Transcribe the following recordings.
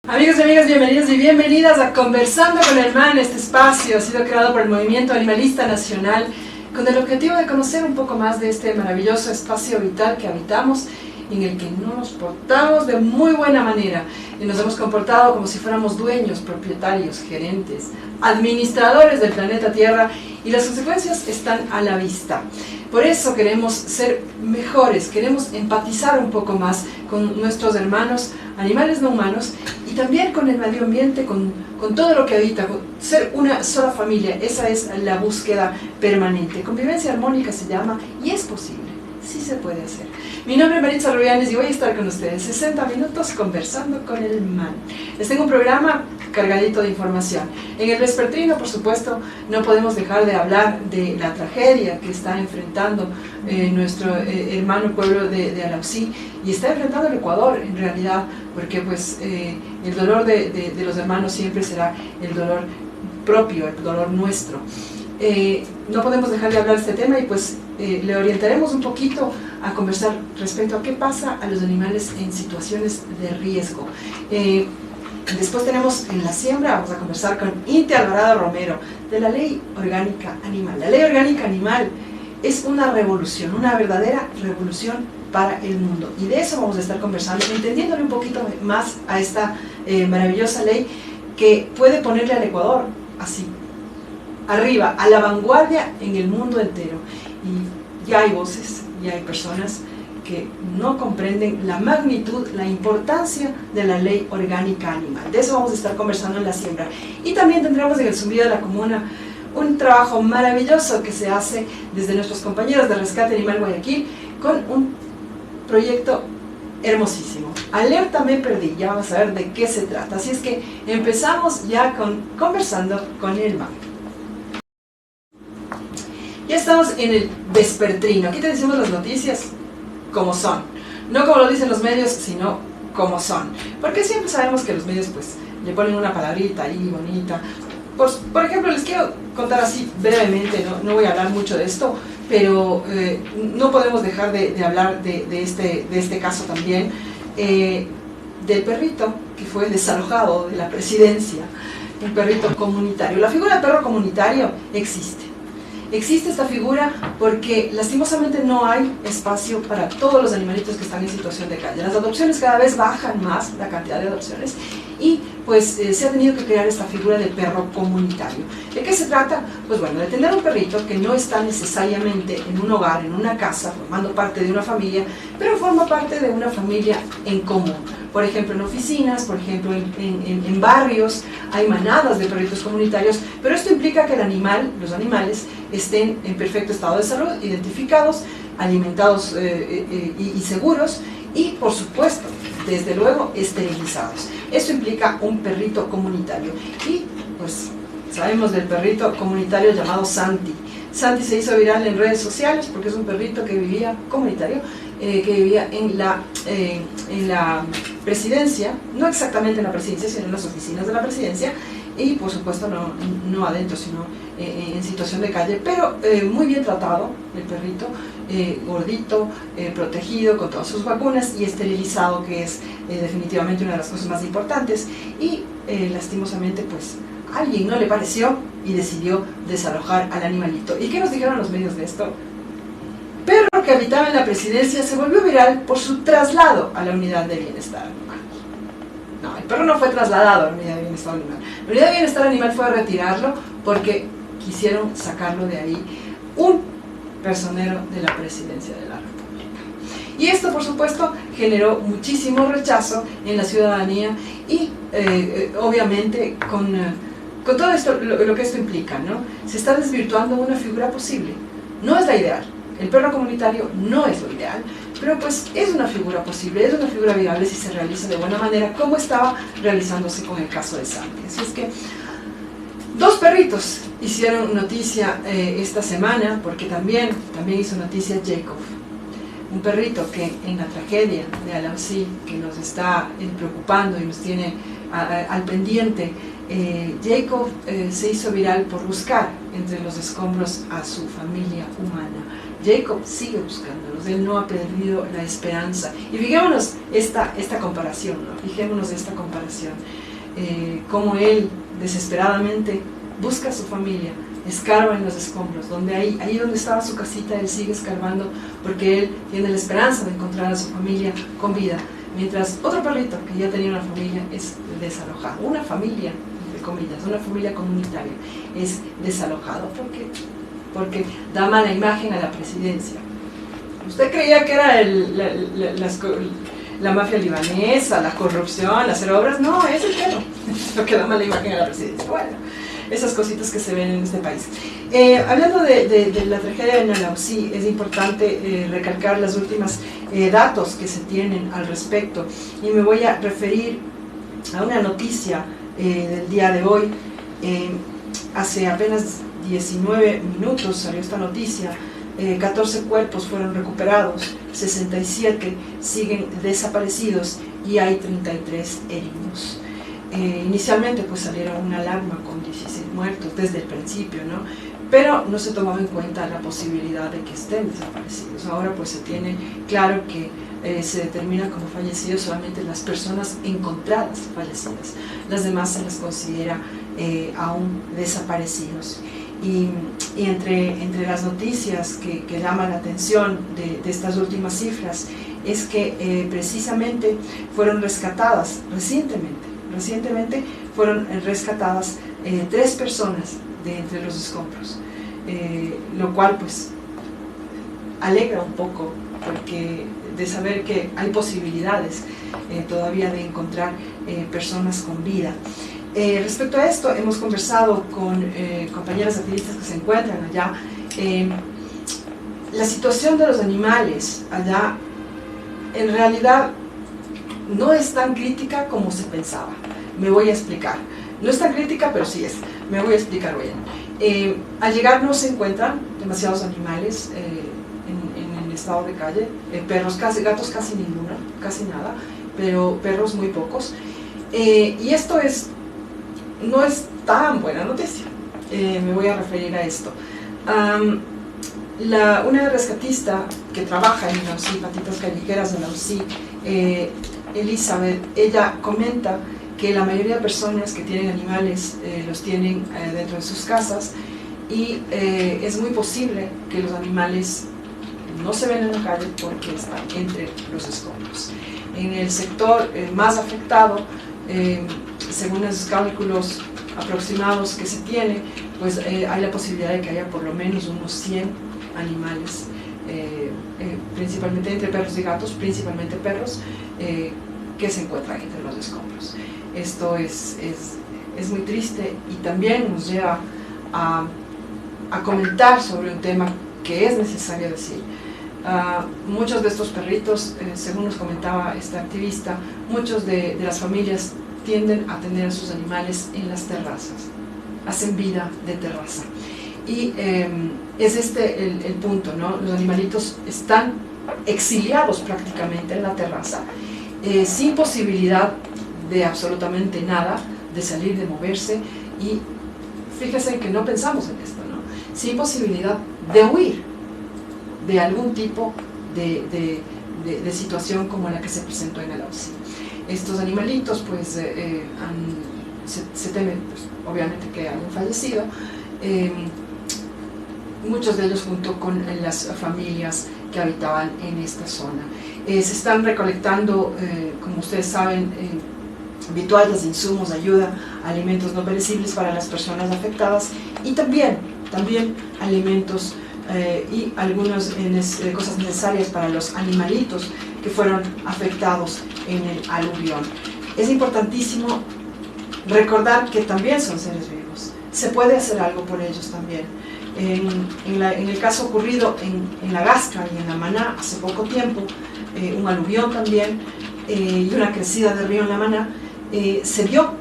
Amigos y amigas, bienvenidos y bienvenidas a Conversando con el Man. Este espacio ha sido creado por el Movimiento Animalista Nacional con el objetivo de conocer un poco más de este maravilloso espacio vital que habitamos, en el que no nos portamos de muy buena manera y nos hemos comportado como si fuéramos dueños, propietarios, gerentes, administradores del planeta Tierra, y las consecuencias están a la vista. Por eso queremos ser mejores, queremos empatizar un poco más con nuestros hermanos animales no humanos y también con el medio ambiente, con todo lo que habita, con ser una sola familia. Esa es la búsqueda permanente. Convivencia armónica se llama, y es posible, sí se puede hacer. Mi nombre es Maritza Rubianes y voy a estar con ustedes 60 minutos conversando con el man. Les tengo un programa cargadito de información. En el vespertino, por supuesto, no podemos dejar de hablar de la tragedia que está enfrentando nuestro hermano pueblo de Alausí, y está enfrentando el Ecuador en realidad, porque pues el dolor de los hermanos siempre será el dolor propio, el dolor nuestro. No podemos dejar de hablar de este tema y pues le orientaremos un poquito a conversar respecto a qué pasa a los animales en situaciones de riesgo. Después tenemos en la siembra, vamos a conversar con Inti Alvarado Romero de la Ley Orgánica Animal. La Ley Orgánica Animal es una revolución, una verdadera revolución para el mundo, y de eso vamos a estar conversando, entendiéndole un poquito más a esta maravillosa ley que puede ponerle al Ecuador así arriba, a la vanguardia en el mundo entero. Y ya hay voces, ya hay personas que no comprenden la magnitud, la importancia de la Ley Orgánica Animal. De eso vamos a estar conversando en la siembra. Y también tendremos en el Zumbido de la Comuna un trabajo maravilloso que se hace desde nuestros compañeros de Rescate Animal Guayaquil con un proyecto hermosísimo. Alerta me perdí, ya vamos a ver de qué se trata. Así es que empezamos ya con Conversando con el man. Ya estamos en el vespertrino. Aquí te decimos las noticias como son, no como lo dicen los medios, sino como son, porque siempre sabemos que los medios pues le ponen una palabrita ahí bonita. Por ejemplo, les quiero contar así brevemente, no voy a hablar mucho de esto, pero no podemos dejar de hablar de este caso también, del perrito que fue desalojado de la presidencia, un perrito comunitario. La figura del perro comunitario existe. Existe esta figura porque lastimosamente no hay espacio para todos los animalitos que están en situación de calle. Las adopciones cada vez bajan más, la cantidad de adopciones, y pues se ha tenido que crear esta figura del perro comunitario. ¿De qué se trata? Pues bueno, de tener un perrito que no está necesariamente en un hogar, en una casa, formando parte de una familia, pero forma parte de una familia en común. Por ejemplo, en oficinas, por ejemplo, en barrios, hay manadas de perritos comunitarios, pero esto implica que los animales estén en perfecto estado de salud, identificados, alimentados y seguros, y por supuesto, desde luego, esterilizados. Esto implica un perrito comunitario. Y pues sabemos del perrito comunitario llamado Santi. Santi se hizo viral en redes sociales porque es un perrito que vivía comunitario, que vivía en la presidencia, no exactamente en la presidencia, sino en las oficinas de la presidencia, y por supuesto no adentro, sino en situación de calle, pero muy bien tratado el perrito, gordito, protegido con todas sus vacunas y esterilizado, que es definitivamente una de las cosas más importantes. Y lastimosamente pues a alguien no le pareció y decidió desalojar al animalito. ¿Y qué nos dijeron los medios de esto? Perro que habitaba en la presidencia se volvió viral por su traslado a la unidad de bienestar animal. No, el perro no fue trasladado a la unidad de bienestar animal. La unidad de bienestar animal fue a retirarlo porque quisieron sacarlo de ahí un personero de la presidencia de la República. Y esto, por supuesto, generó muchísimo rechazo en la ciudadanía y obviamente con todo esto, lo que esto implica, ¿no? Se está desvirtuando una figura posible. No es la ideal. El perro comunitario no es lo ideal, pero pues es una figura posible, es una figura viable si se realiza de buena manera, como estaba realizándose con el caso de Santi. Así es que dos perritos hicieron noticia esta semana, porque también hizo noticia Jacob, un perrito que en la tragedia de Alausí, que nos está preocupando y nos tiene al pendiente, Jacob se hizo viral por buscar entre los escombros a su familia humana. Jacob sigue buscándolos, escombros. Él no ha perdido la esperanza. Y fijémonos esta comparación, ¿no? Fijémonos esta comparación. Cómo él desesperadamente busca a su familia, escarba en los escombros, donde ahí donde estaba su casita, él sigue escarbando porque él tiene la esperanza de encontrar a su familia con vida. Mientras otro perrito que ya tenía una familia es desalojado. Una familia, entre comillas, una familia comunitaria es desalojado porque da mala imagen a la presidencia. Usted creía que era la mafia libanesa, la corrupción, hacer obras. No, es el perro lo que da mala imagen a la presidencia. Bueno, esas cositas que se ven en este país. Hablando de la tragedia en Anausí, es importante recalcar los últimos datos que se tienen al respecto, y me voy a referir a una noticia del día de hoy. Hace apenas 19 minutos salió esta noticia. 14 cuerpos fueron recuperados, 67 siguen desaparecidos y hay 33 heridos. Inicialmente pues salieron una alarma con 16 muertos desde el principio, ¿no? Pero no se tomaba en cuenta la posibilidad de que estén desaparecidos. Ahora pues se tiene claro que se determina como fallecidos solamente las personas encontradas fallecidas. Las demás se las considera aún desaparecidos. Y entre las noticias que llaman la atención de estas últimas cifras es que precisamente fueron rescatadas recientemente fueron rescatadas 3 personas de entre los escombros, lo cual pues alegra un poco, porque de saber que hay posibilidades todavía de encontrar personas con vida. Respecto a esto, hemos conversado con compañeras activistas que se encuentran allá. La situación de los animales allá en realidad no es tan crítica como se pensaba. Me voy a explicar. No es tan crítica, pero sí es. Me voy a explicar bien. Al llegar no se encuentran demasiados animales en estado de calle. Perros, gatos casi ninguno, casi nada, pero perros muy pocos. Y esto no es tan buena noticia. Me voy a referir a esto. Una rescatista que trabaja en Anausí, Patitas Callejeras de Anausí, Elizabeth, ella comenta que la mayoría de personas que tienen animales los tienen dentro de sus casas, y es muy posible que los animales no se ven en la calle porque están entre los escombros. En el sector más afectado, según los cálculos aproximados que se tiene, pues hay la posibilidad de que haya por lo menos unos 100 animales, principalmente entre perros y gatos, principalmente perros, que se encuentran entre los escombros. Esto es muy triste, y también nos lleva a comentar sobre un tema que es necesario decir. Muchos de estos perritos, según nos comentaba esta activista, muchos de las familias tienden a tener a sus animales en las terrazas, hacen vida de terraza. Y es este el punto, ¿no? Los animalitos están exiliados prácticamente en la terraza, sin posibilidad de absolutamente nada, de salir, de moverse, y fíjense que no pensamos en esto, ¿no? Sin posibilidad de huir de algún tipo de situación como la que se presentó en Anausí. Estos animalitos pues se teme pues, obviamente que hayan fallecido, muchos de ellos junto con las familias que habitaban en esta zona. Se están recolectando, como ustedes saben, vituallas, insumos, ayuda, alimentos no perecibles para las personas afectadas, y también alimentos y algunas cosas necesarias para los animalitos que fueron afectados en el aluvión. Es importantísimo recordar que también son seres vivos, se puede hacer algo por ellos también. En el caso ocurrido en La Gasca y en La Maná hace poco tiempo, un aluvión también y una crecida del río en La Maná, se vio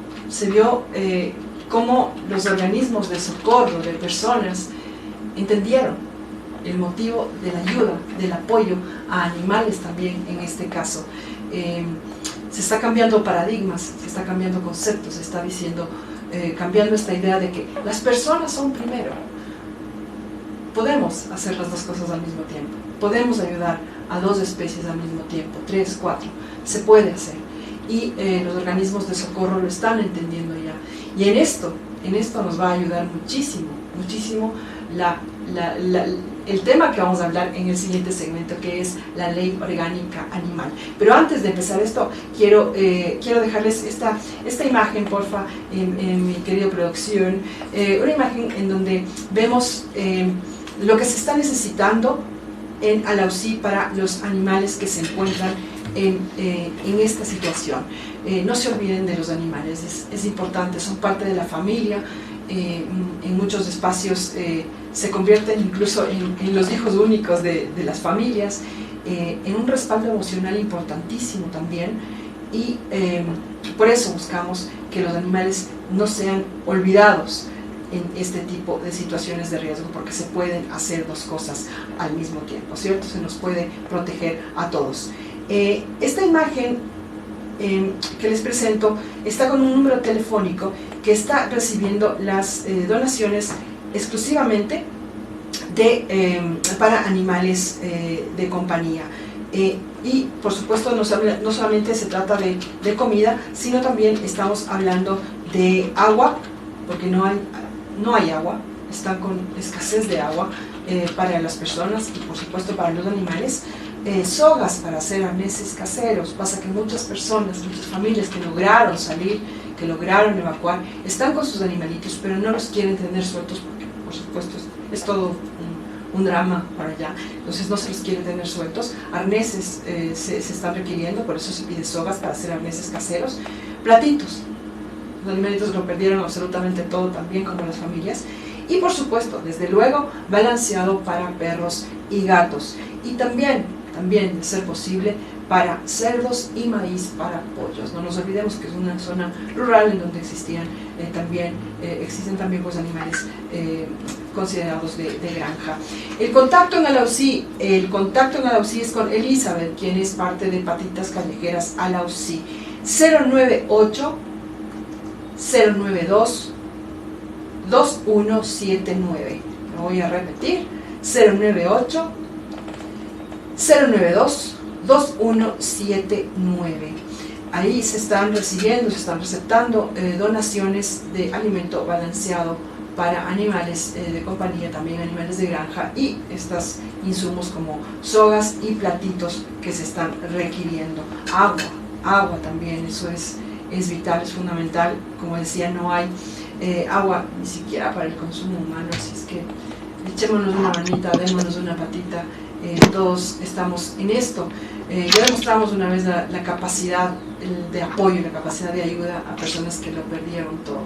cómo los organismos de socorro de personas entendieron el motivo de la ayuda, del apoyo a animales también en este caso. Se está cambiando paradigmas, se está cambiando conceptos, se está diciendo, cambiando esta idea de que las personas son primero. podemos hacer las dos cosas al mismo tiempo. Podemos ayudar a dos especies al mismo tiempo, 3, 4. Se puede hacer. Y los organismos de socorro lo están entendiendo ya. Y en esto nos va a ayudar muchísimo, muchísimo el tema que vamos a hablar en el siguiente segmento, que es la ley orgánica animal. Pero antes de empezar esto, quiero dejarles esta imagen, porfa, en mi querida producción, una imagen en donde vemos lo que se está necesitando en Alausí para los animales que se encuentran en esta situación. No se olviden de los animales, es importante, son parte de la familia. En muchos espacios se convierten incluso en los hijos únicos de las familias, en un respaldo emocional importantísimo también, y por eso buscamos que los animales no sean olvidados en este tipo de situaciones de riesgo, porque se pueden hacer dos cosas al mismo tiempo, ¿cierto? Se nos puede proteger a todos. Esta imagen que les presento está con un número telefónico que está recibiendo las donaciones exclusivamente para animales de compañía. Y por supuesto no solamente se trata de comida, sino también estamos hablando de agua, porque no hay agua, están con escasez de agua para las personas y por supuesto para los animales. Sogas para hacer arneses caseros. Pasa que muchas personas, muchas familias que lograron salir, que lograron evacuar, están con sus animalitos, pero no los quieren tener sueltos porque por supuesto es todo un drama para allá, entonces no se los quiere tener sueltos. Arneses se están requiriendo, por eso se pide sogas para hacer arneses caseros. Platitos, los animalitos lo perdieron absolutamente todo también, como las familias. Y por supuesto, desde luego, balanceado para perros y gatos. Y también, de ser posible, para cerdos y maíz para pollos. No nos olvidemos que es una zona rural en donde existen también pues, animales considerados de granja. El contacto en Alausí es con Elizabeth, quien es parte de Patitas Callejeras Alausí. 098 092 2179. Lo voy a repetir: 098 092 2179. Ahí se están receptando donaciones de alimento balanceado para animales de compañía, también animales de granja, y estos insumos como sogas y platitos que se están requiriendo. Agua también, eso es vital, es fundamental. Como decía, no hay agua ni siquiera para el consumo humano, así es que echémonos una manita, démonos una patita. Todos estamos en esto. Ya demostramos una vez la capacidad de apoyo, la capacidad de ayuda a personas que lo perdieron todo.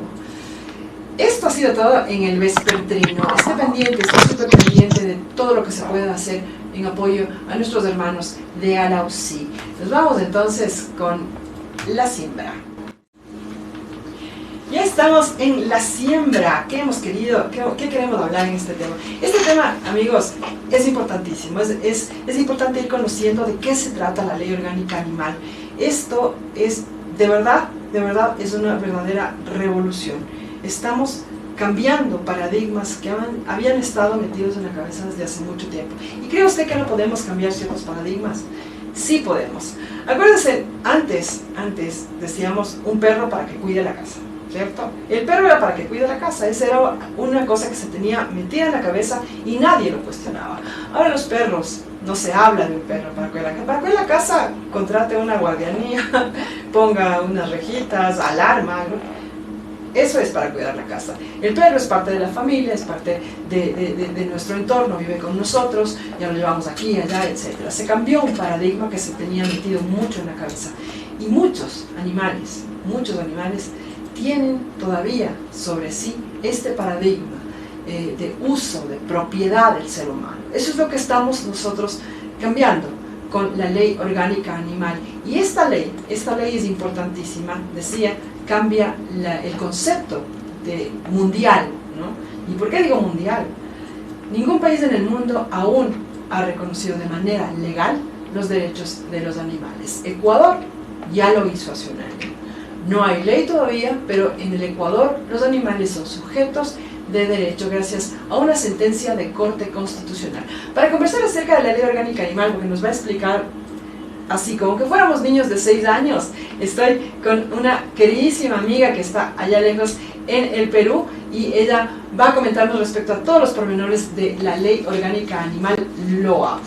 Esto ha sido todo en el vespertrino. Estoy súper pendiente de todo lo que se pueda hacer en apoyo a nuestros hermanos de Alausí. Nos vamos entonces con la siembra. Ya estamos en la siembra. ¿Qué queremos hablar en este tema? Este tema, amigos, es importantísimo. Es importante ir conociendo de qué se trata la ley orgánica animal. Esto es, de verdad, es una verdadera revolución. Estamos cambiando paradigmas que habían estado metidos en la cabeza desde hace mucho tiempo. ¿Y cree usted que no podemos cambiar ciertos paradigmas? Sí podemos. Acuérdense, antes decíamos un perro para que cuide la casa, ¿cierto? El perro era para que cuide la casa. Esa era una cosa que se tenía metida en la cabeza y nadie lo cuestionaba. Ahora los perros, no se habla de un perro para cuidar la casa. Para cuidar la casa, contrate una guardianía, ponga unas rejitas, alarma, ¿no? Eso es para cuidar la casa. El perro es parte de la familia, es parte de nuestro entorno, vive con nosotros, ya lo llevamos aquí, allá, etc. Se cambió un paradigma que se tenía metido mucho en la cabeza. Y muchos animales tienen todavía sobre sí este paradigma de uso, de propiedad del ser humano. Eso es lo que estamos nosotros cambiando con la ley orgánica animal. Y esta ley es importantísima, decía, cambia el concepto de mundial, ¿no? ¿Y por qué digo mundial? Ningún país en el mundo aún ha reconocido de manera legal los derechos de los animales. Ecuador ya lo hizo hace un año. No hay ley todavía, pero en el Ecuador los animales son sujetos de derecho gracias a una sentencia de Corte Constitucional. Para conversar acerca de la Ley Orgánica Animal, porque nos va a explicar así como que fuéramos niños de 6 años, estoy con una queridísima amiga que está allá lejos en el Perú y ella va a comentarnos respecto a todos los pormenores de la Ley Orgánica Animal LOA.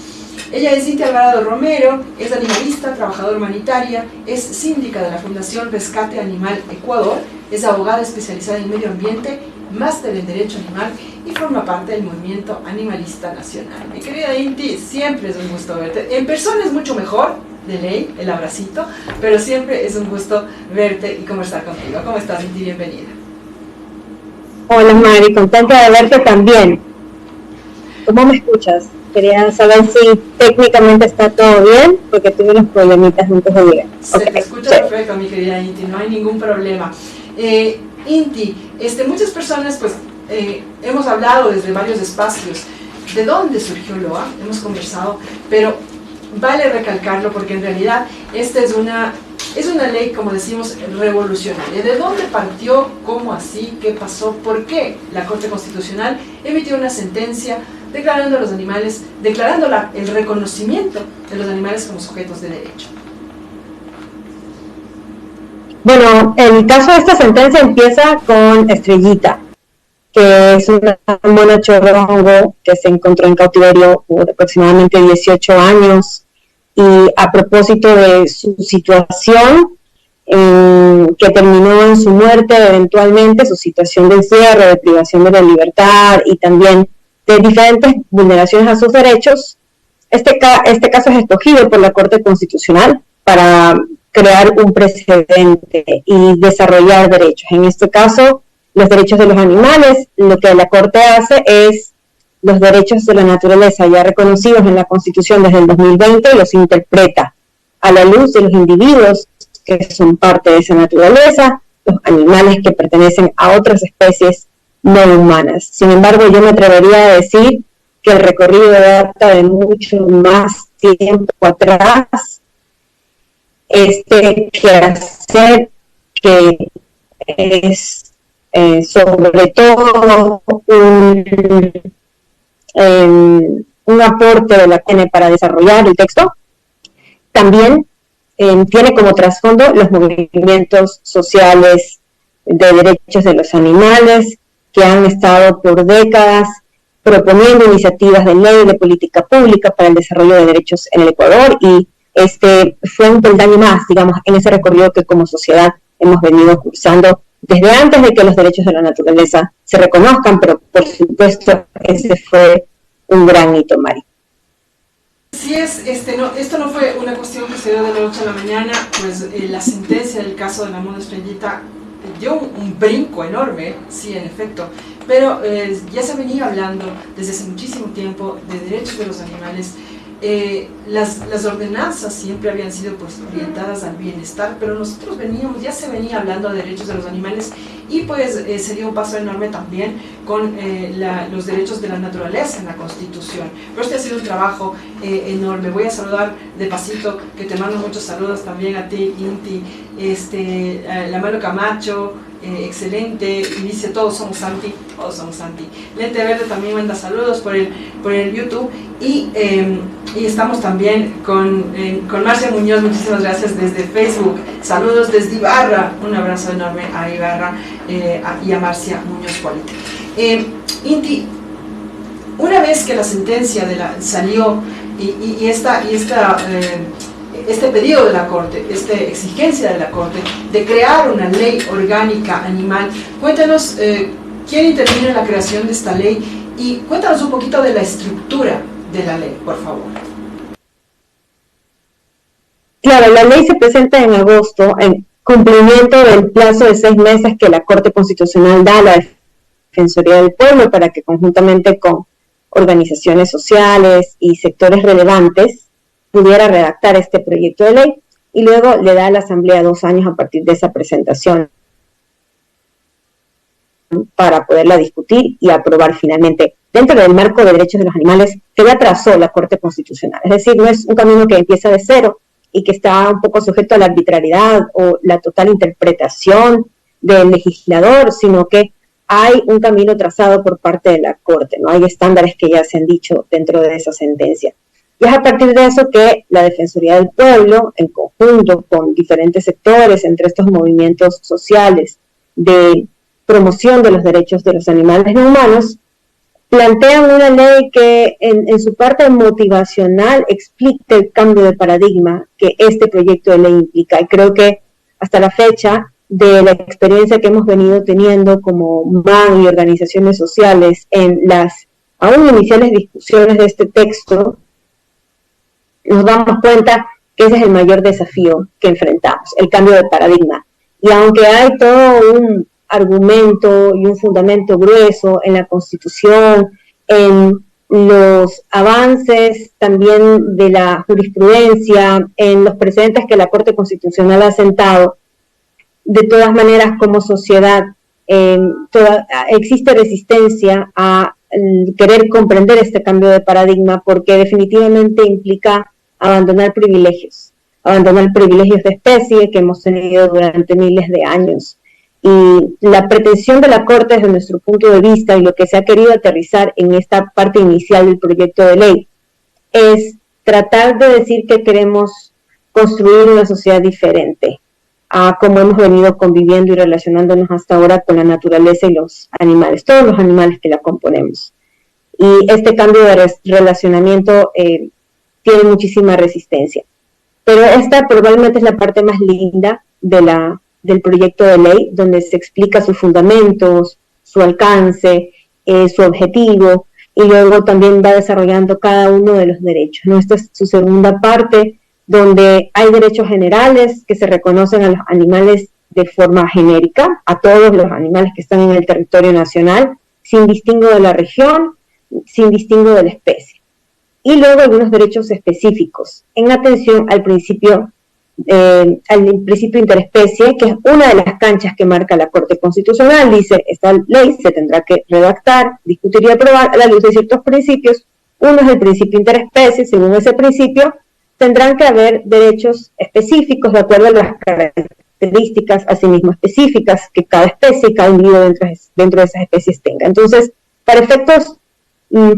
Ella es Cintia Alvarado Romero, es animalista, trabajadora humanitaria, es síndica de la Fundación Rescate Animal Ecuador, es abogada especializada en medio ambiente, máster en Derecho Animal y forma parte del movimiento animalista nacional. Mi querida Inti, siempre es un gusto verte. En persona es mucho mejor, de ley, el abracito, pero siempre es un gusto verte y conversar contigo. ¿Cómo estás, Inti? Bienvenida. Hola, Mari, contenta de verte también. ¿Cómo me escuchas? Quería saber si técnicamente está todo bien, porque tuve unos problemitas antes de llegar. Se te escucha perfecto, mi querida Inti, no hay ningún problema. Inti, muchas personas pues hemos hablado desde varios espacios de dónde surgió LOA, hemos conversado, pero vale recalcarlo porque en realidad esta es una ley, como decimos, revolucionaria. ¿De dónde partió? ¿Cómo así? ¿Qué pasó? ¿Por qué la Corte Constitucional emitió una sentencia declarando a los animales, el reconocimiento de los animales como sujetos de derecho? Bueno, el caso de esta sentencia empieza con Estrellita, que es una mona chorrongo que se encontró en cautiverio por aproximadamente 18 años, y a propósito de su situación, que terminó en su muerte eventualmente, su situación de encierro, de privación de la libertad y también de diferentes vulneraciones a sus derechos, este caso es escogido por la Corte Constitucional para crear un precedente y desarrollar derechos. En este caso, los derechos de los animales, lo que la Corte hace es los derechos de la naturaleza ya reconocidos en la Constitución desde el 2020 los interpreta a la luz de los individuos que son parte de esa naturaleza, los animales que pertenecen a otras especies no humanas. Sin embargo, yo me atrevería a decir que el recorrido data de mucho más tiempo atrás, quehacer que es sobre todo un aporte de la PN para desarrollar el texto, también tiene como trasfondo los movimientos sociales de derechos de los animales que han estado por décadas proponiendo iniciativas de ley de política pública para el desarrollo de derechos en el Ecuador, y fue un peldaño más, digamos, en ese recorrido que como sociedad hemos venido cursando desde antes de que los derechos de la naturaleza se reconozcan, pero por supuesto ese fue un gran hito, Mari. Sí esto no fue una cuestión que se dio de la noche a la mañana, pues la sentencia del caso de la mona Estrellita dio un brinco enorme, sí, en efecto, pero ya se venía hablando desde hace muchísimo tiempo de derechos de los animales. Las ordenanzas siempre habían sido pues orientadas al bienestar, pero nosotros ya se venía hablando de derechos de los animales y pues se dio un paso enorme también con los derechos de la naturaleza en la Constitución. Pero ha sido un trabajo enorme. Voy a saludar de pasito, que te mando muchos saludos también a ti, Inti, la Mano Camacho, excelente, y dice todos somos Santi. Lente Verde también manda saludos por el YouTube, y estamos también con Marcia Muñoz, muchísimas gracias desde Facebook, saludos desde Ibarra, un abrazo enorme a Ibarra y a Marcia Muñoz Polite. Inti, una vez que la sentencia salió y este pedido de la Corte, esta exigencia de la Corte de crear una ley orgánica animal, cuéntanos quién intervino en la creación de esta ley y cuéntanos un poquito de la estructura de la ley, por favor. Claro, la ley se presenta en agosto en cumplimiento del plazo de 6 meses que la Corte Constitucional da a la Defensoría del Pueblo para que conjuntamente con organizaciones sociales y sectores relevantes pudiera redactar este proyecto de ley, y luego le da a la Asamblea 2 años a partir de esa presentación para poderla discutir y aprobar finalmente dentro del marco de derechos de los animales que ya trazó la Corte Constitucional. Es decir, no es un camino que empieza de cero y que está un poco sujeto a la arbitrariedad o la total interpretación del legislador, sino que hay un camino trazado por parte de la Corte, ¿no? Hay estándares que ya se han dicho dentro de esa sentencia. Y es a partir de eso que la Defensoría del Pueblo, en conjunto con diferentes sectores, entre estos movimientos sociales de promoción de los derechos de los animales no humanos, plantean una ley que en su parte motivacional explica el cambio de paradigma que este proyecto de ley implica. Y creo que hasta la fecha, de la experiencia que hemos venido teniendo como MAN y organizaciones sociales en las aún iniciales discusiones de este texto, nos damos cuenta que ese es el mayor desafío que enfrentamos, el cambio de paradigma. Y aunque hay todo un argumento y un fundamento grueso en la Constitución, en los avances también de la jurisprudencia, en los precedentes que la Corte Constitucional ha sentado, de todas maneras como sociedad existe resistencia a querer comprender este cambio de paradigma, porque definitivamente implica abandonar privilegios de especie que hemos tenido durante miles de años. Y la pretensión de la Corte, desde nuestro punto de vista, y lo que se ha querido aterrizar en esta parte inicial del proyecto de ley, es tratar de decir que queremos construir una sociedad diferente a cómo hemos venido conviviendo y relacionándonos hasta ahora con la naturaleza y los animales, todos los animales que la componemos. Y este cambio de relacionamiento tiene muchísima resistencia. Pero esta probablemente es la parte más linda del proyecto de ley, donde se explica sus fundamentos, su alcance, su objetivo, y luego también va desarrollando cada uno de los derechos, ¿no? Esta es su segunda parte, donde hay derechos generales que se reconocen a los animales de forma genérica, a todos los animales que están en el territorio nacional, sin distingo de la región, sin distingo de la especie. Y luego algunos derechos específicos, en atención al principio interespecie, que es una de las canchas que marca la Corte Constitucional. Dice, esta ley se tendrá que redactar, discutir y aprobar a la luz de ciertos principios. Uno es el principio interespecie. Según ese principio, tendrán que haber derechos específicos de acuerdo a las características asimismo específicas que cada especie y cada individuo dentro de esas especies tenga. Entonces, para efectos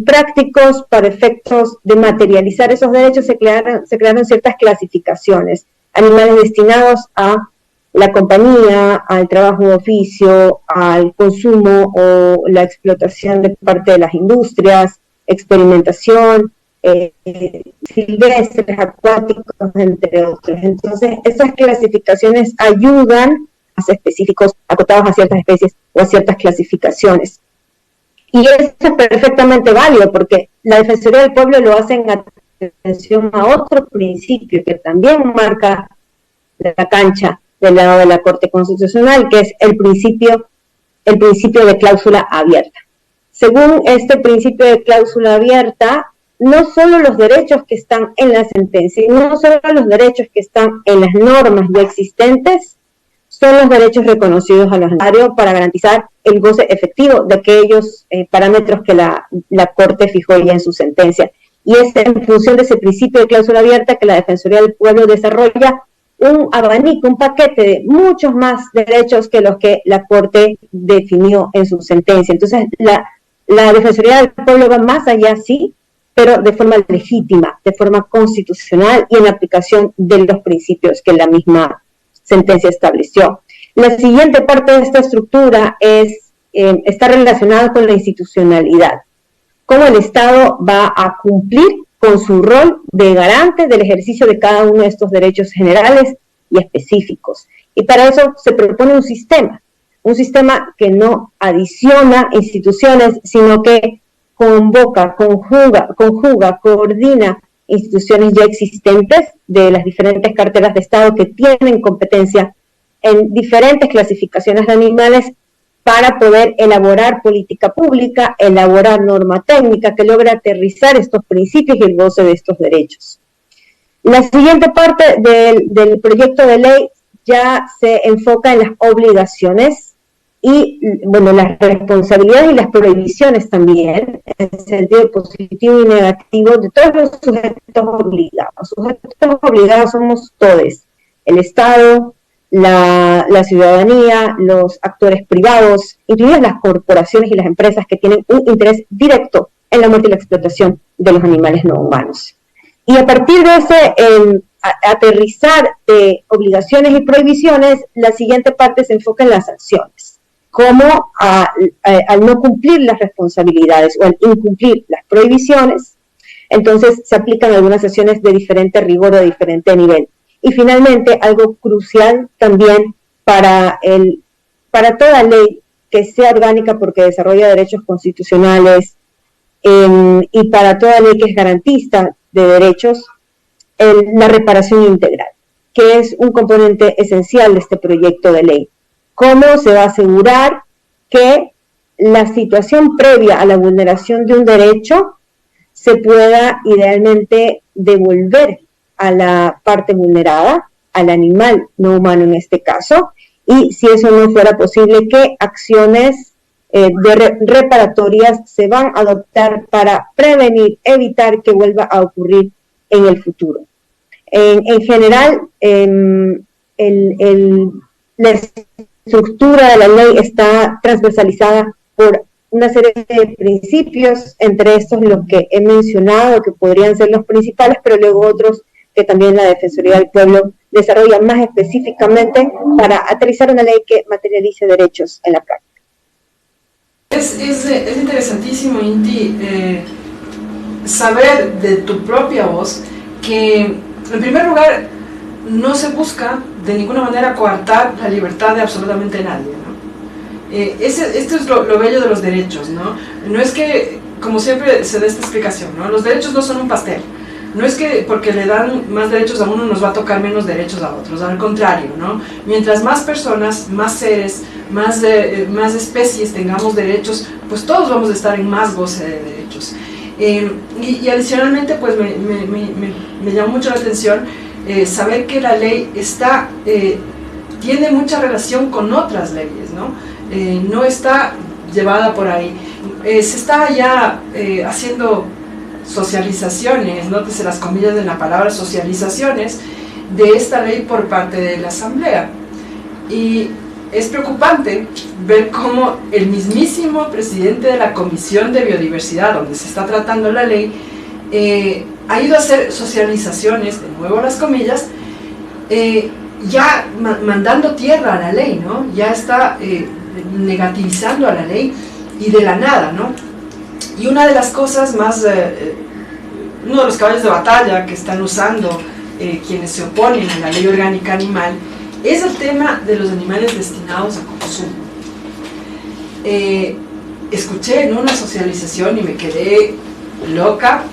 prácticos, para efectos de materializar esos derechos, se crearon ciertas clasificaciones. Animales destinados a la compañía, al trabajo de oficio, al consumo o la explotación de parte de las industrias, experimentación, silvestres, acuáticos, entre otros. Entonces, esas clasificaciones ayudan a ser específicos, acotados a ciertas especies o a ciertas clasificaciones. Y eso es perfectamente válido, porque la Defensoría del Pueblo lo hace en atención a otro principio que también marca la cancha del lado de la Corte Constitucional, que es el principio de cláusula abierta. Según este principio de cláusula abierta, no solo los derechos que están en la sentencia, no solo los derechos que están en las normas ya existentes, son los derechos reconocidos a los animales para garantizar el goce efectivo de aquellos parámetros que la Corte fijó ya en su sentencia. Y es en función de ese principio de cláusula abierta que la Defensoría del Pueblo desarrolla un abanico, un paquete de muchos más derechos que los que la Corte definió en su sentencia. Entonces, la Defensoría del Pueblo va más allá, sí, pero de forma legítima, de forma constitucional y en aplicación de los principios que la misma sentencia estableció. La siguiente parte de esta estructura está relacionada con la institucionalidad. Cómo el Estado va a cumplir con su rol de garante del ejercicio de cada uno de estos derechos generales y específicos. Y para eso se propone un sistema que no adiciona instituciones, sino que convoca, conjuga, coordina instituciones ya existentes de las diferentes carteras de Estado que tienen competencia en diferentes clasificaciones de animales para poder elaborar política pública, elaborar norma técnica que logre aterrizar estos principios y el goce de estos derechos. La siguiente parte del proyecto de ley ya se enfoca en las obligaciones y, bueno, las responsabilidades y las prohibiciones también, en sentido positivo y negativo, de todos los sujetos obligados. Sujetos obligados somos todos, el Estado, la ciudadanía, los actores privados, incluidas las corporaciones y las empresas que tienen un interés directo en la muerte y la explotación de los animales no humanos. Y a partir de ese aterrizar de obligaciones y prohibiciones, la siguiente parte se enfoca en las sanciones, cómo al no cumplir las responsabilidades o al incumplir las prohibiciones, entonces se aplican algunas sanciones de diferente rigor o de diferente nivel. Y finalmente, algo crucial también para toda ley que sea orgánica porque desarrolla derechos constitucionales y para toda ley que es garantista de derechos, la reparación integral, que es un componente esencial de este proyecto de ley. ¿Cómo se va a asegurar que la situación previa a la vulneración de un derecho se pueda idealmente devolver a la parte vulnerada, al animal no humano en este caso, y si eso no fuera posible, qué acciones reparatorias se van a adoptar para prevenir, evitar que vuelva a ocurrir en el futuro? En general, la estructura de la ley está transversalizada por una serie de principios, entre estos los que he mencionado, que podrían ser los principales, pero luego otros que también la Defensoría del Pueblo desarrolla más específicamente para aterrizar una ley que materialice derechos en la práctica. Es interesantísimo, Inti, saber de tu propia voz que, en primer lugar, no se busca de ninguna manera coartar la libertad de absolutamente nadie, ¿no? Esto es lo bello de los derechos, ¿no? No es que, como siempre se da esta explicación, ¿no? Los derechos no son un pastel. No es que porque le dan más derechos a uno nos va a tocar menos derechos a otros, al contrario, ¿no? Mientras más personas, más seres, más especies tengamos derechos, pues todos vamos a estar en más goce de derechos. Y adicionalmente, pues me llamó mucho la atención saber que la ley tiene mucha relación con otras leyes, ¿no? No está llevada por ahí. Se está ya haciendo socializaciones, nótese las comillas de la palabra socializaciones, de esta ley por parte de la Asamblea. Y es preocupante ver cómo el mismísimo presidente de la Comisión de Biodiversidad, donde se está tratando la ley, ha ido a hacer socializaciones, de nuevo las comillas, ya mandando tierra a la ley, ¿no? Ya está negativizando a la ley y de la nada, ¿no? Y una de las cosas más, uno de los caballos de batalla que están usando quienes se oponen a la ley orgánica animal es el tema de los animales destinados a consumo. Escuché en una socialización y me quedé loca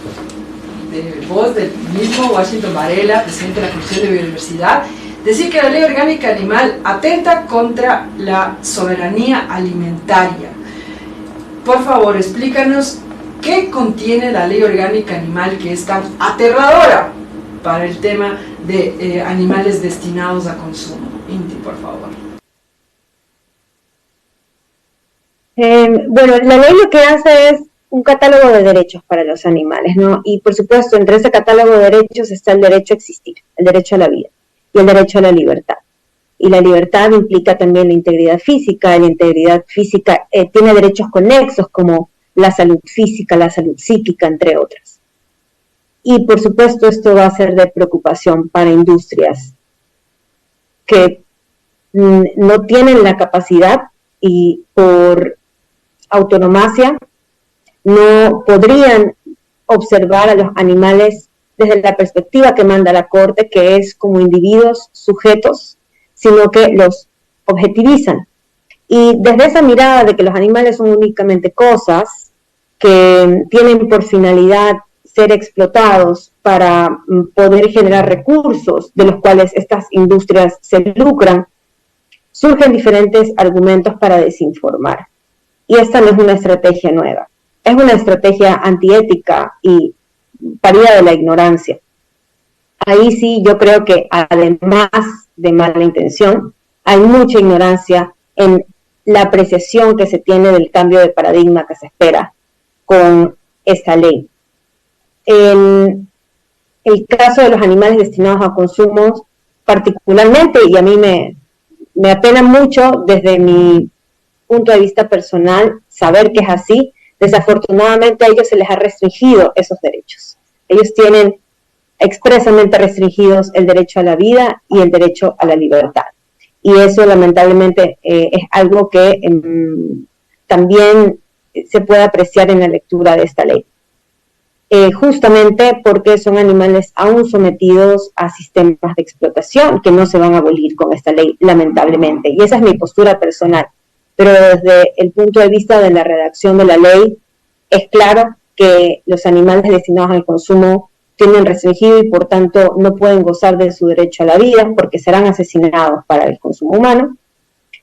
de voz del mismo Washington Varela, presidente de la Comisión de Biodiversidad, decir que la ley orgánica animal atenta contra la soberanía alimentaria. Por favor, explícanos qué contiene la ley orgánica animal que es tan aterradora para el tema de animales destinados a consumo. Inti, por favor. Bueno, la ley lo que hace es un catálogo de derechos para los animales, ¿no? Y por supuesto, entre ese catálogo de derechos está el derecho a existir, el derecho a la vida y el derecho a la libertad. Y la libertad implica también la integridad física, y la integridad física tiene derechos conexos como la salud física, la salud psíquica, entre otras. Y por supuesto esto va a ser de preocupación para industrias que no tienen la capacidad y por autonomacia no podrían observar a los animales desde la perspectiva que manda la Corte, que es como individuos sujetos, sino que los objetivizan. Y desde esa mirada de que los animales son únicamente cosas que tienen por finalidad ser explotados para poder generar recursos de los cuales estas industrias se lucran, surgen diferentes argumentos para desinformar. Y esta no es una estrategia nueva, es una estrategia antiética y parida de la ignorancia. Ahí sí yo creo que además de mala intención, hay mucha ignorancia en la apreciación que se tiene del cambio de paradigma que se espera con esta ley. En el caso de los animales destinados a consumo, particularmente, y a mí me me apena mucho desde mi punto de vista personal saber que es así. Desafortunadamente a ellos se les ha restringido esos derechos. Ellos tienen expresamente restringidos el derecho a la vida y el derecho a la libertad. Y eso lamentablemente es algo que también se puede apreciar en la lectura de esta ley. Justamente porque son animales aún sometidos a sistemas de explotación que no se van a abolir con esta ley, lamentablemente. Y esa es mi postura personal. Pero desde el punto de vista de la redacción de la ley, es claro que los animales destinados al consumo tienen restringido y por tanto no pueden gozar de su derecho a la vida porque serán asesinados para el consumo humano.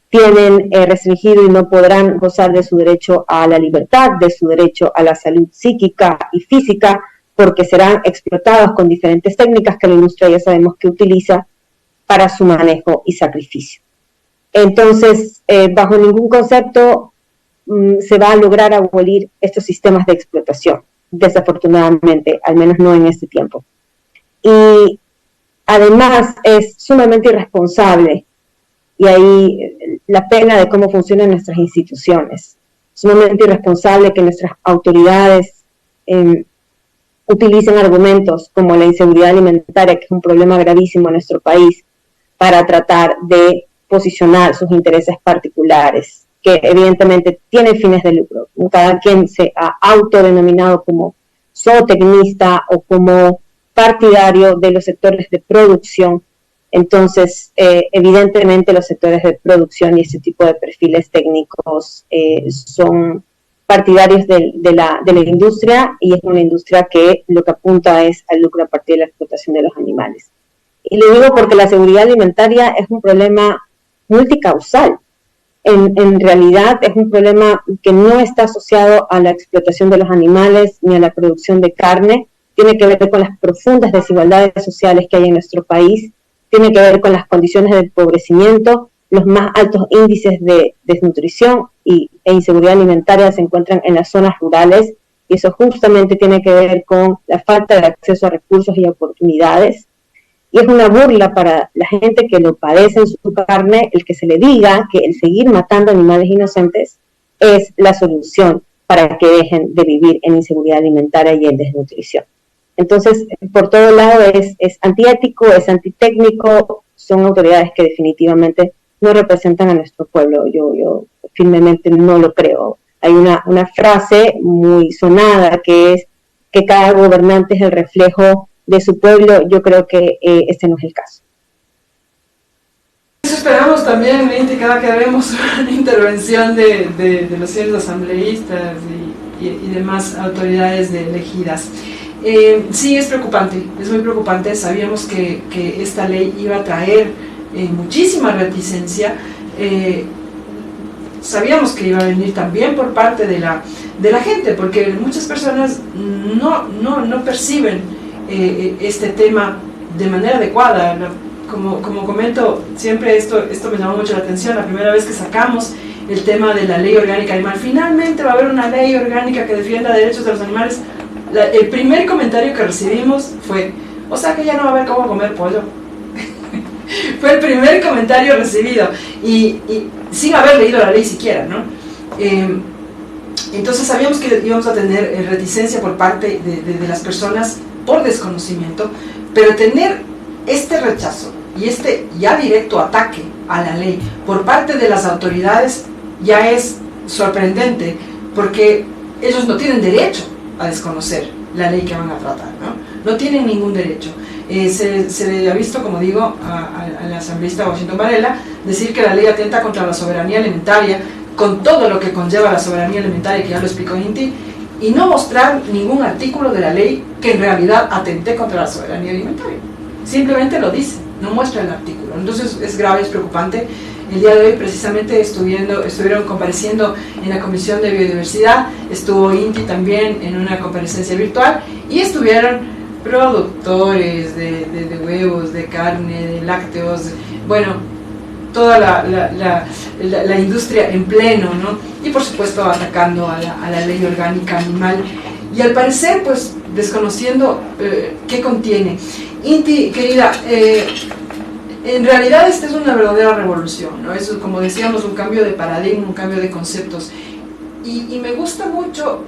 Tienen restringido y no podrán gozar de su derecho a la libertad, de su derecho a la salud psíquica y física, porque serán explotados con diferentes técnicas que la industria ya sabemos que utiliza para su manejo y sacrificio. Entonces, bajo ningún concepto se va a lograr abolir estos sistemas de explotación, desafortunadamente, al menos no en este tiempo. Y además es sumamente irresponsable, y ahí la pena de cómo funcionan nuestras instituciones, sumamente irresponsable que nuestras autoridades utilicen argumentos como la inseguridad alimentaria, que es un problema gravísimo en nuestro país, para tratar de posicionar sus intereses particulares, que evidentemente tienen fines de lucro. Cada quien se ha autodenominado como zootecnista o como partidario de los sectores de producción. Entonces, evidentemente los sectores de producción y este tipo de perfiles técnicos son partidarios de la industria, y es una industria que lo que apunta es al lucro a partir de la explotación de los animales. Y lo digo porque la seguridad alimentaria es un problema multicausal. En realidad es un problema que no está asociado a la explotación de los animales ni a la producción de carne. Tiene que ver con las profundas desigualdades sociales que hay en nuestro país, tiene que ver con las condiciones de empobrecimiento, los más altos índices de desnutrición e inseguridad alimentaria se encuentran en las zonas rurales, y eso justamente tiene que ver con la falta de acceso a recursos y oportunidades. Y es una burla para la gente que lo padece en su carne el que se le diga que el seguir matando animales inocentes es la solución para que dejen de vivir en inseguridad alimentaria y en desnutrición. Entonces, por todo lado es antiético, es antitécnico, son autoridades que definitivamente no representan a nuestro pueblo. Yo firmemente no lo creo. Hay una frase muy sonada que es que cada gobernante es el reflejo de su pueblo. Yo creo que este no es el caso. Eso esperamos también, Inti, cada que haremos una intervención de los señores asambleístas y demás autoridades elegidas. Sí, es preocupante, es muy preocupante. Sabíamos que esta ley iba a traer muchísima reticencia. Sabíamos que iba a venir también por parte de la gente, porque muchas personas no perciben este tema de manera adecuada. Como comento, siempre esto me llamó mucho la atención. La primera vez que sacamos el tema de la ley orgánica animal, finalmente va a haber una ley orgánica que defienda derechos de los animales. El primer comentario que recibimos fue, o sea que ya no va a haber cómo comer pollo. Fue el primer comentario recibido, y sin haber leído la ley siquiera, ¿no? Entonces sabíamos que íbamos a tener reticencia por parte de las personas por desconocimiento, pero tener este rechazo y este ya directo ataque a la ley por parte de las autoridades ya es sorprendente, porque ellos no tienen derecho a desconocer la ley que van a tratar, no tienen ningún derecho. Se le ha visto, como digo, al asambleísta Washington Varela decir que la ley atenta contra la soberanía alimentaria, con todo lo que conlleva la soberanía alimentaria, que ya lo explicó Inti, y no mostrar ningún artículo de la ley que en realidad atente contra la soberanía alimentaria. Simplemente lo dice, no muestra el artículo. Entonces es grave, es preocupante. El día de hoy precisamente estuvieron compareciendo en la Comisión de Biodiversidad, estuvo Inti también en una comparecencia virtual, y estuvieron productores de huevos, de carne, de lácteos, bueno, toda la industria en pleno, ¿no? Y por supuesto atacando a la ley orgánica animal, y al parecer pues desconociendo qué contiene. Inti, querida, En realidad esta es una verdadera revolución, ¿no? Es, como decíamos, un cambio de paradigma, un cambio de conceptos. Y me gusta mucho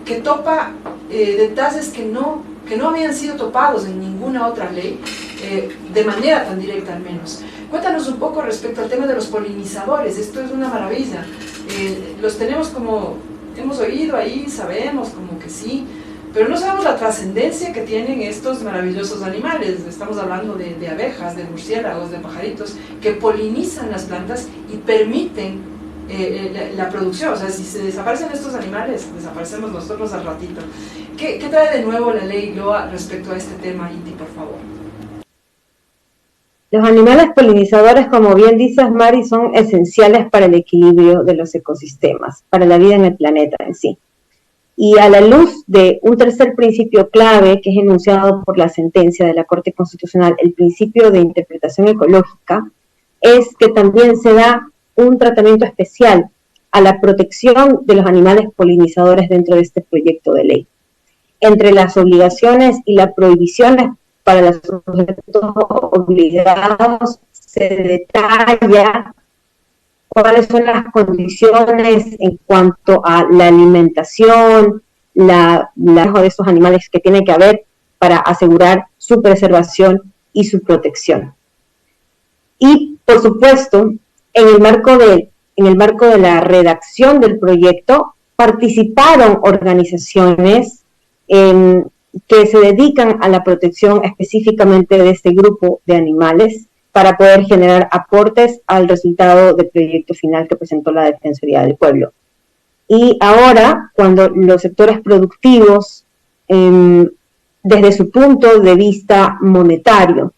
que topa detalles que no habían sido topados en ninguna otra ley, de manera tan directa al menos. Cuéntanos un poco respecto al tema de los polinizadores. Esto es una maravilla. Los tenemos como, hemos oído ahí, sabemos como que sí, pero no sabemos la trascendencia que tienen estos maravillosos animales. Estamos hablando de abejas, de murciélagos, de pajaritos, que polinizan las plantas y permiten la producción. O sea, si se desaparecen estos animales, desaparecemos nosotros al ratito. ¿Qué trae de nuevo la ley LOA respecto a este tema, Inti, por favor? Los animales polinizadores, como bien dices, Mari, son esenciales para el equilibrio de los ecosistemas, para la vida en el planeta en sí. Y a la luz de un tercer principio clave que es enunciado por la sentencia de la Corte Constitucional, el principio de interpretación ecológica, es que también se da un tratamiento especial a la protección de los animales polinizadores dentro de este proyecto de ley. Entre las obligaciones y las prohibiciones para los sujetos obligados se detalla cuáles son las condiciones en cuanto a la alimentación, la de estos animales que tiene que haber para asegurar su preservación y su protección. Y, por supuesto, en el marco de la redacción del proyecto, participaron organizaciones que se dedican a la protección específicamente de este grupo de animales para poder generar aportes al resultado del proyecto final que presentó la Defensoría del Pueblo. Y ahora, cuando los sectores productivos, desde su punto de vista monetario,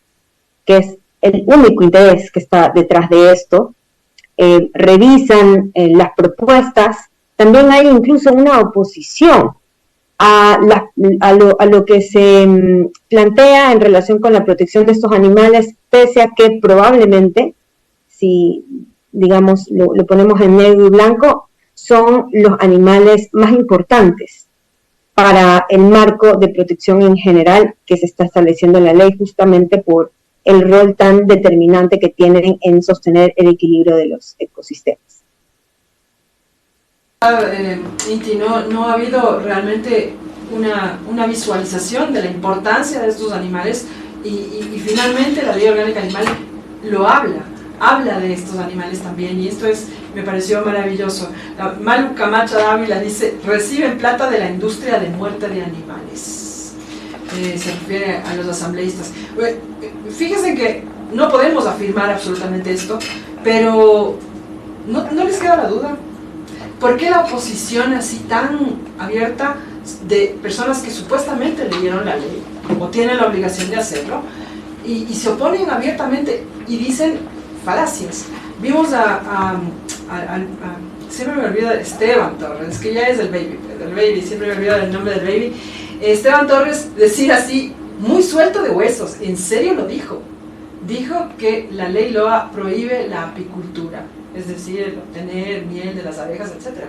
que es el único interés que está detrás de esto, revisan las propuestas, también hay incluso una oposición a lo que se plantea en relación con la protección de estos animales, pese a que probablemente, si digamos lo ponemos en negro y blanco, son los animales más importantes para el marco de protección en general que se está estableciendo en la ley, justamente por el rol tan determinante que tienen en sostener el equilibrio de los ecosistemas. Inti, no ha habido realmente una visualización de la importancia de estos animales y finalmente la Ley Orgánica Animal lo habla de estos animales también, y esto me pareció maravilloso. Malu Camacho Dávila dice: reciben plata de la industria de muerte de animales. Se refiere a los asambleístas. Fíjense que no podemos afirmar absolutamente esto, pero no les queda la duda. ¿Por qué la oposición así tan abierta de personas que supuestamente leyeron la ley o tienen la obligación de hacerlo y se oponen abiertamente y dicen falacias? Vimos siempre me olvido de Esteban Torres, que ya es el baby, siempre me olvido del nombre del baby. Esteban Torres decir así, muy suelto de huesos, en serio lo dijo que la ley LOA prohíbe la apicultura, es decir, el obtener miel de las abejas, etc.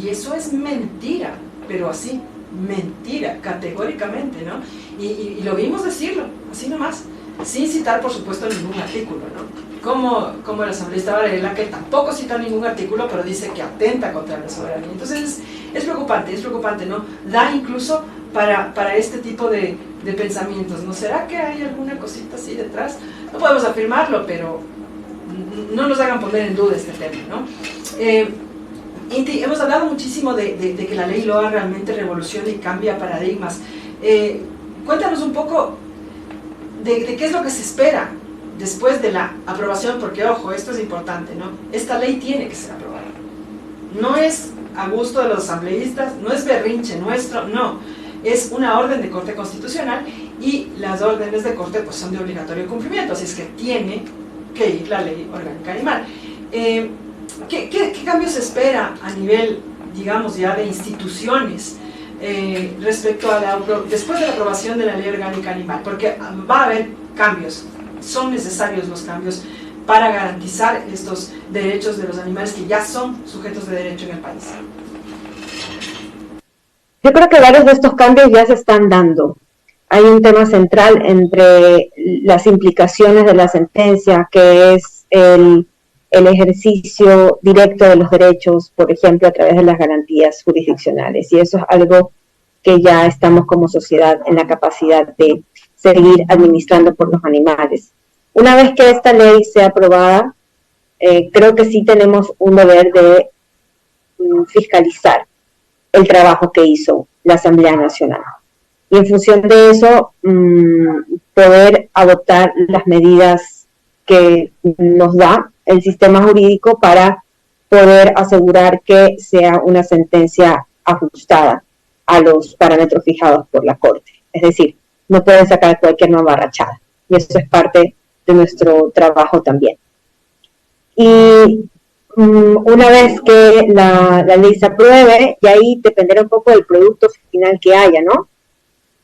Y eso es mentira, pero así, mentira, categóricamente, ¿no? Y lo vimos decirlo, así nomás, sin citar, por supuesto, ningún artículo, ¿no? Como el asambleísta Varela, que tampoco cita ningún artículo, pero dice que atenta contra la soberanía. Entonces, es preocupante, ¿no? Da incluso para este tipo de pensamientos, ¿no? ¿Será que hay alguna cosita así detrás? No podemos afirmarlo, pero no nos hagan poner en duda este tema, ¿no? Inti, hemos hablado muchísimo de que la ley LOA realmente revoluciona y cambia paradigmas. Cuéntanos un poco de qué es lo que se espera después de la aprobación, porque ojo, esto es importante, ¿no? Esta ley tiene que ser aprobada. No es a gusto de los asambleístas, no es berrinche nuestro, no. Es una orden de Corte Constitucional y las órdenes de Corte pues son de obligatorio cumplimiento, así es que tiene que ir la Ley Orgánica Animal. ¿Qué cambios se espera a nivel, digamos, ya de instituciones respecto a después de la aprobación de la Ley Orgánica Animal? Porque va a haber cambios, son necesarios los cambios para garantizar estos derechos de los animales que ya son sujetos de derecho en el país. Yo creo que varios de estos cambios ya se están dando. hay un tema central entre las implicaciones de la sentencia, que es el ejercicio directo de los derechos, por ejemplo, a través de las garantías jurisdiccionales. Y eso es algo que ya estamos como sociedad en la capacidad de seguir administrando por los animales. Una vez que esta ley sea aprobada, creo que sí tenemos un deber de fiscalizar el trabajo que hizo la Asamblea Nacional. Y en función de eso, poder adoptar las medidas que nos da el sistema jurídico para poder asegurar que sea una sentencia ajustada a los parámetros fijados por la Corte. Es decir, no pueden sacar cualquier mamarrachada. Y eso es parte de nuestro trabajo también. Y una vez que la ley se apruebe, y ahí dependerá un poco del producto final que haya, ¿no?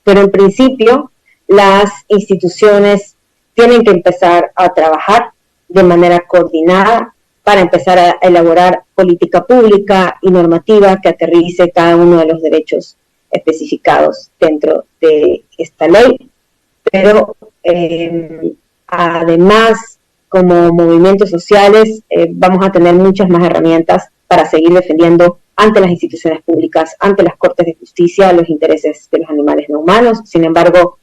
Pero en principio, las instituciones tienen que empezar a trabajar de manera coordinada para empezar a elaborar política pública y normativa que aterrice cada uno de los derechos especificados dentro de esta ley. Pero además, como movimientos sociales, vamos a tener muchas más herramientas para seguir defendiendo ante las instituciones públicas, ante las cortes de justicia, los intereses de los animales no humanos. Sin embargo,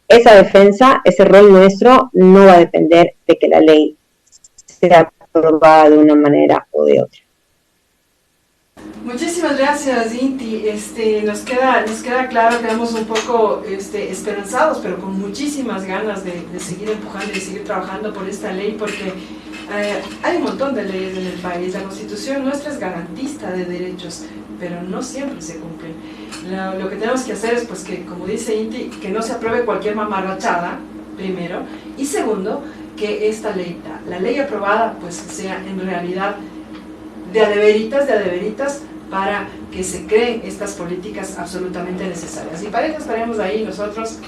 esa defensa, ese rol nuestro, no va a depender de que la ley sea aprobada de una manera o de otra. Muchísimas gracias, Inti. Nos queda claro, quedamos un poco esperanzados, pero con muchísimas ganas de seguir empujando y de seguir trabajando por esta ley, porque hay un montón de leyes en el país. La Constitución nuestra es garantista de derechos, pero no siempre se cumplen. Lo que tenemos que hacer es, pues, que, como dice Inti, que no se apruebe cualquier mamarrachada, primero, y segundo, que esta ley, la ley aprobada, pues sea en realidad de a deveritas, para que se creen estas políticas absolutamente necesarias. Y para eso estaremos ahí nosotros,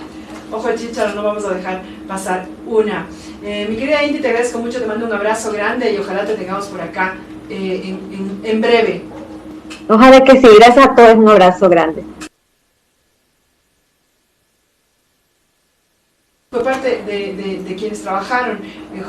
ojo de chícharo, no vamos a dejar pasar una. Mi querida Inti, te agradezco mucho, te mando un abrazo grande y ojalá te tengamos por acá en breve. Ojalá que sí, gracias a todos, un abrazo grande. Por parte de quienes trabajaron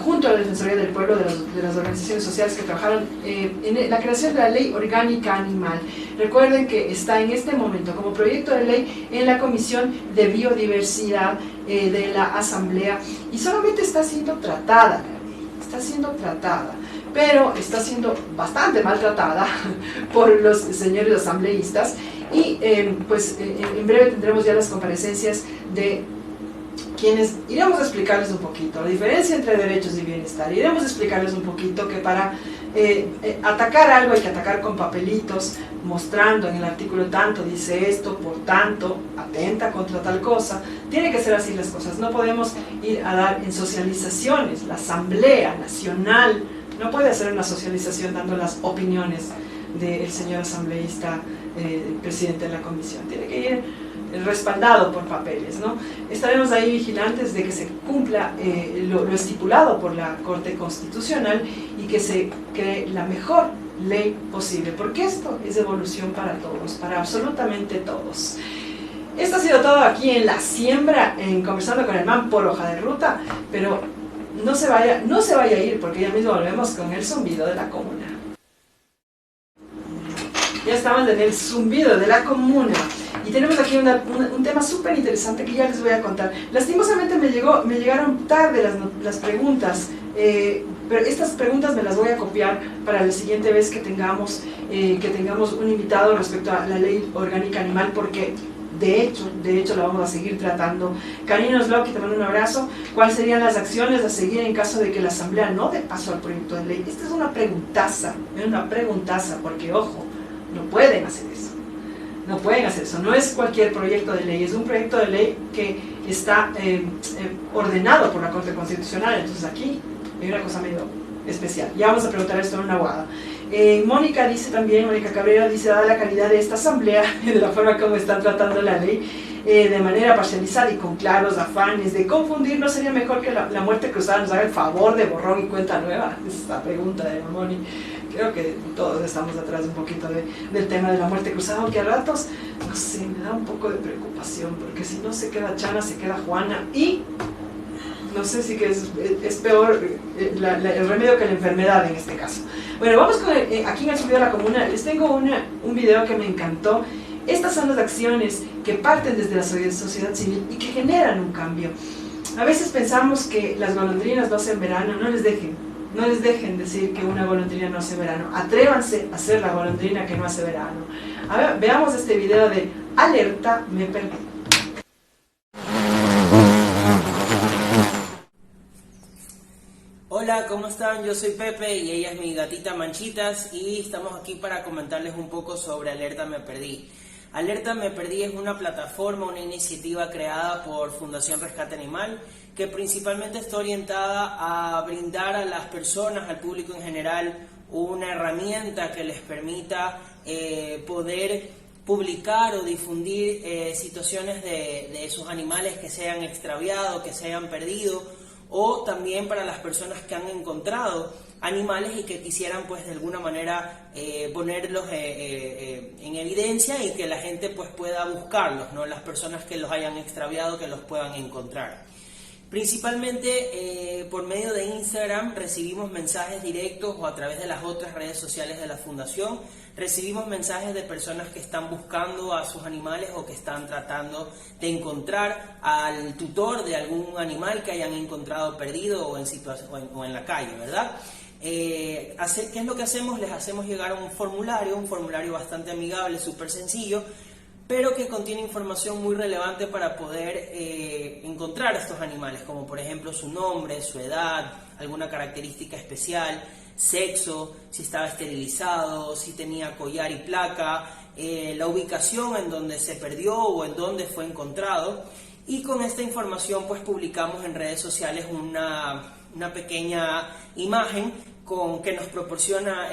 junto a la Defensoría del Pueblo, de las organizaciones sociales que trabajaron en la creación de la Ley Orgánica Animal. Recuerden que está en este momento como proyecto de ley en la Comisión de Biodiversidad de la Asamblea, y solamente está siendo tratada, pero está siendo bastante maltratada por los señores asambleístas, y pues en breve tendremos ya las comparecencias de quienes iremos a explicarles un poquito la diferencia entre derechos y bienestar. Iremos a explicarles un poquito que para atacar algo hay que atacar con papelitos, mostrando en el artículo tanto, dice esto, por tanto, atenta contra tal cosa. Tiene que ser así las cosas. No podemos ir a dar en socializaciones. La Asamblea Nacional no puede hacer una socialización dando las opiniones del señor asambleísta, presidente de la comisión. Tiene que ir respaldado por papeles, ¿no? Estaremos ahí vigilantes de que se cumpla lo estipulado por la Corte Constitucional y que se cree la mejor ley posible, porque esto es evolución para todos, para absolutamente todos. Esto ha sido todo aquí en La Siembra, en Conversando con el Man por Hoja de Ruta, pero no se vaya a ir, porque ya mismo volvemos con el zumbido de la comuna. Ya estamos en el zumbido de la comuna. Y tenemos aquí un tema súper interesante que ya les voy a contar. Lastimosamente me llegaron tarde las preguntas, pero estas preguntas me las voy a copiar para la siguiente vez que tengamos un invitado respecto a la Ley Orgánica Animal, porque de hecho la vamos a seguir tratando. Karina Osloki, te mando un abrazo. ¿Cuáles serían las acciones a seguir en caso de que la Asamblea no dé paso al proyecto de ley? Esta es una preguntaza, porque ojo, no pueden hacer eso. No pueden hacer eso, no es cualquier proyecto de ley, es un proyecto de ley que está ordenado por la Corte Constitucional. Entonces aquí hay una cosa medio especial. Ya vamos a preguntar esto en una abogada. Mónica Cabrera dice, dada la calidad de esta asamblea, de la forma como están tratando la ley, de manera parcializada y con claros afanes de confundir, ¿no sería mejor que la muerte cruzada nos haga el favor de borrón y cuenta nueva? Es esta pregunta de Mamoni. Creo que todos estamos atrás un poquito del tema de la muerte cruzada, aunque a ratos, no sé, me da un poco de preocupación, porque si no se queda Chana, se queda Juana, y no sé si que es peor el remedio que la enfermedad en este caso. Bueno, vamos con aquí en el Subido a la Comuna. Les tengo un video que me encantó. Estas son las acciones que parten desde la sociedad civil y que generan un cambio. A veces pensamos que las golondrinas no hacen verano. No les dejen decir que una golondrina no hace verano. Atrévanse a ser la golondrina que no hace verano. A ver, veamos este video de Alerta Me Perdí. Hola, ¿cómo están? Yo soy Pepe y ella es mi gatita Manchitas y estamos aquí para comentarles un poco sobre Alerta Me Perdí. Alerta Me Perdí es una plataforma, una iniciativa creada por Fundación Rescate Animal que principalmente está orientada a brindar a las personas, al público en general, una herramienta que les permita poder publicar o difundir situaciones de sus animales que se hayan extraviado, que se hayan perdido, o también para las personas que han encontrado animales y que quisieran pues de alguna manera ponerlos en evidencia y que la gente pues pueda buscarlos, ¿no? Las personas que los hayan extraviado, que los puedan encontrar. Principalmente por medio de Instagram recibimos mensajes directos o a través de las otras redes sociales de la Fundación. Recibimos mensajes de personas que están buscando a sus animales o que están tratando de encontrar al tutor de algún animal que hayan encontrado perdido o en la calle, ¿verdad? ¿Qué es lo que hacemos? Les hacemos llegar un formulario bastante amigable, súper sencillo, pero que contiene información muy relevante para poder encontrar a estos animales, como por ejemplo su nombre, su edad, alguna característica especial, sexo, si estaba esterilizado, si tenía collar y placa, la ubicación en donde se perdió o en donde fue encontrado. Y con esta información pues publicamos en redes sociales una pequeña imagen que nos proporciona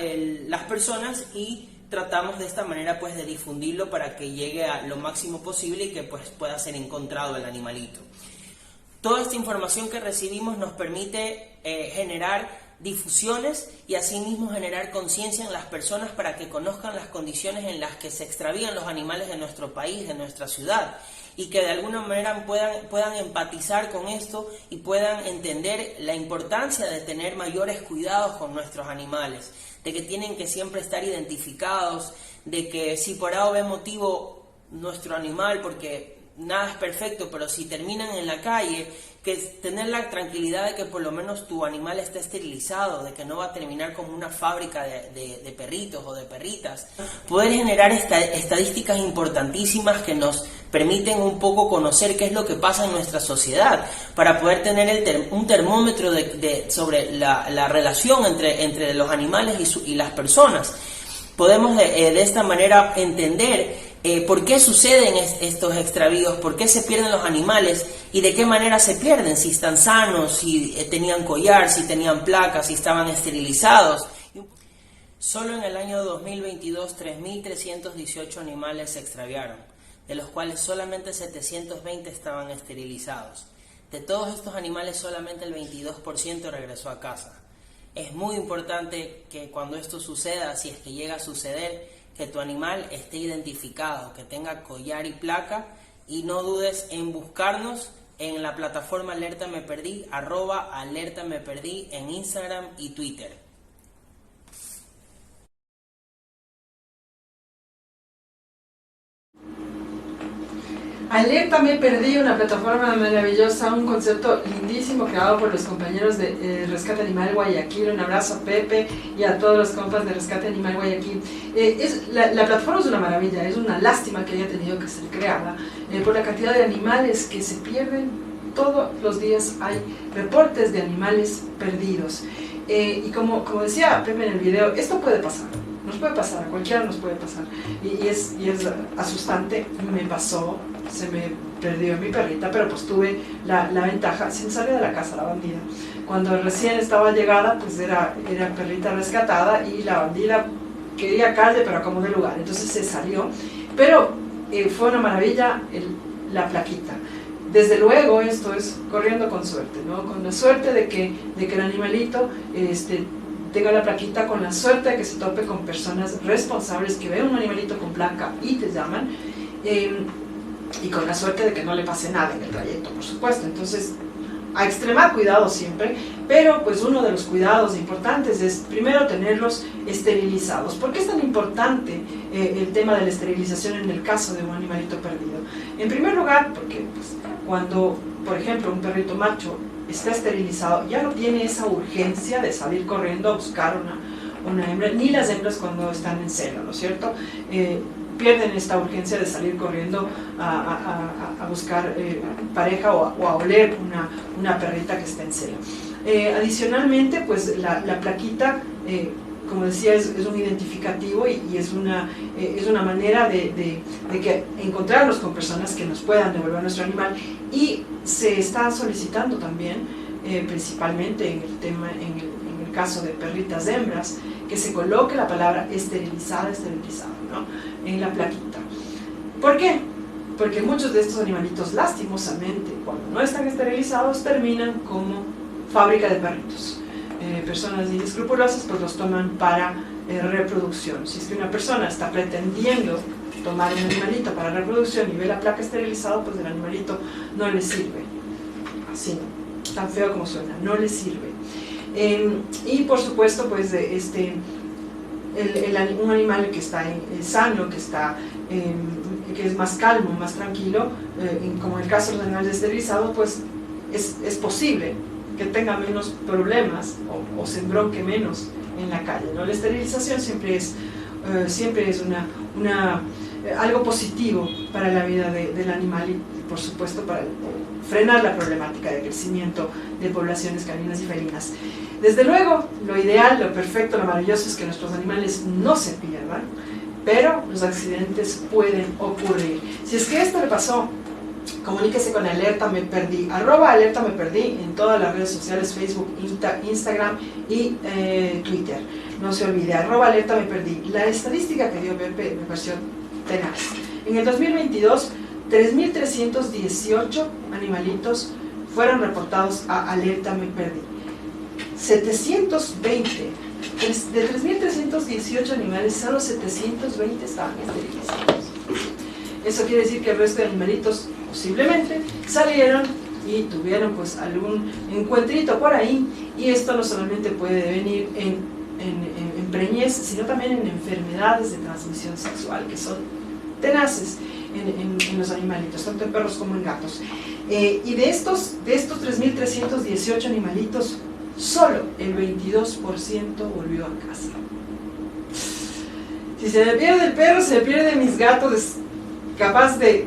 las personas y tratamos de esta manera pues de difundirlo para que llegue a lo máximo posible y que pues pueda ser encontrado el animalito. Toda esta información que recibimos nos permite generar difusiones y asimismo generar conciencia en las personas para que conozcan las condiciones en las que se extravían los animales de nuestro país, de nuestra ciudad, y que de alguna manera puedan empatizar con esto y puedan entender la importancia de tener mayores cuidados con nuestros animales, de que tienen que siempre estar identificados, de que si por A o B motivo nuestro animal, porque nada es perfecto, pero si terminan en la calle, que tener la tranquilidad de que por lo menos tu animal está esterilizado, de que no va a terminar como una fábrica de perritos o de perritas. Poder generar estadísticas importantísimas que nos permiten un poco conocer qué es lo que pasa en nuestra sociedad, para poder tener un termómetro sobre la relación entre los animales y las personas. Podemos de esta manera entender por qué suceden estos extravíos, por qué se pierden los animales y de qué manera se pierden, si están sanos, si tenían collar, si tenían placas, si estaban esterilizados. Solo en el año 2022, 3.318 animales se extraviaron, de los cuales solamente 720 estaban esterilizados. De todos estos animales, solamente el 22% regresó a casa. Es muy importante que cuando esto suceda, si es que llega a suceder, que tu animal esté identificado, que tenga collar y placa, y no dudes en buscarnos en la plataforma Alerta Me Perdí, @Alerta Me Perdí en Instagram y Twitter. Alerta Me Perdí, una plataforma maravillosa, un concepto lindísimo creado por los compañeros de Rescate Animal Guayaquil. Un abrazo a Pepe y a todos los compas de Rescate Animal Guayaquil. La plataforma es una maravilla, es una lástima que haya tenido que ser creada por la cantidad de animales que se pierden. Todos los días hay reportes de animales perdidos. Y como decía Pepe en el video, esto puede pasar. Nos puede pasar, a cualquiera nos puede pasar. Y es asustante. Me pasó, se me perdió mi perrita, pero pues tuve la ventaja, se me salió de la casa la bandida. Cuando recién estaba llegada, pues era perrita rescatada y la bandida quería calle, pero acomodé lugar, entonces se salió. Pero fue una maravilla la plaquita. Desde luego esto es corriendo con suerte, ¿no? Con la suerte de que el animalito tenga la plaquita, con la suerte de que se tope con personas responsables que ven un animalito con placa y te llaman, y con la suerte de que no le pase nada en el trayecto, por supuesto. Entonces, a extremar cuidado siempre, pero pues uno de los cuidados importantes es primero tenerlos esterilizados. ¿Por qué es tan importante el tema de la esterilización en el caso de un animalito perdido? En primer lugar, porque pues, cuando, por ejemplo, un perrito macho está esterilizado, ya no tiene esa urgencia de salir corriendo a buscar una hembra, ni las hembras cuando están en celo, ¿no es cierto? Pierden esta urgencia de salir corriendo a buscar pareja o a oler una perrita que está en celo. Adicionalmente, pues la plaquita, como decía, es un identificativo y es una manera de que encontrarnos con personas que nos puedan devolver nuestro animal, y se está solicitando también, principalmente en el caso de perritas hembras, que se coloque la palabra esterilizada, ¿no?, en la plaquita. ¿Por qué? Porque muchos de estos animalitos, lastimosamente, cuando no están esterilizados, terminan como fábrica de perritos. Personas inescrupulosas pues los toman para reproducción. Si es que una persona está pretendiendo tomar un animalito para reproducción y ve la placa esterilizada, pues el animalito no le sirve. Así, tan feo como suena, no le sirve. Y por supuesto, pues un animal que está sano, que es más calmo, más tranquilo, como en el caso de los animales esterilizados, pues es posible que tenga menos problemas o se embronque menos en la calle, ¿no? La esterilización siempre es algo positivo para la vida del animal y, por supuesto, para frenar la problemática de crecimiento de poblaciones caninas y felinas. Desde luego, lo ideal, lo perfecto, lo maravilloso es que nuestros animales no se pierdan, pero los accidentes pueden ocurrir. Si es que esto le pasó, comuníquese con Alerta Me Perdí, @Alerta Me Perdí en todas las redes sociales, Facebook, Instagram y Twitter. No se olvide, @Alerta Me Perdí. La estadística que dio Pepe me pareció tenaz. En el 2022, 3.318 animalitos fueron reportados a Alerta Me Perdí. 720, de 3.318 animales, solo 720 estaban esterilizados. Eso quiere decir que el resto de animalitos posiblemente salieron y tuvieron pues algún encuentrito por ahí, y esto no solamente puede venir en preñez, sino también en enfermedades de transmisión sexual que son tenaces en los animalitos, tanto en perros como en gatos. Y de estos 3.318 animalitos, solo el 22% volvió a casa. Si se me pierde el perro, se me pierden mis gatos, es capaz de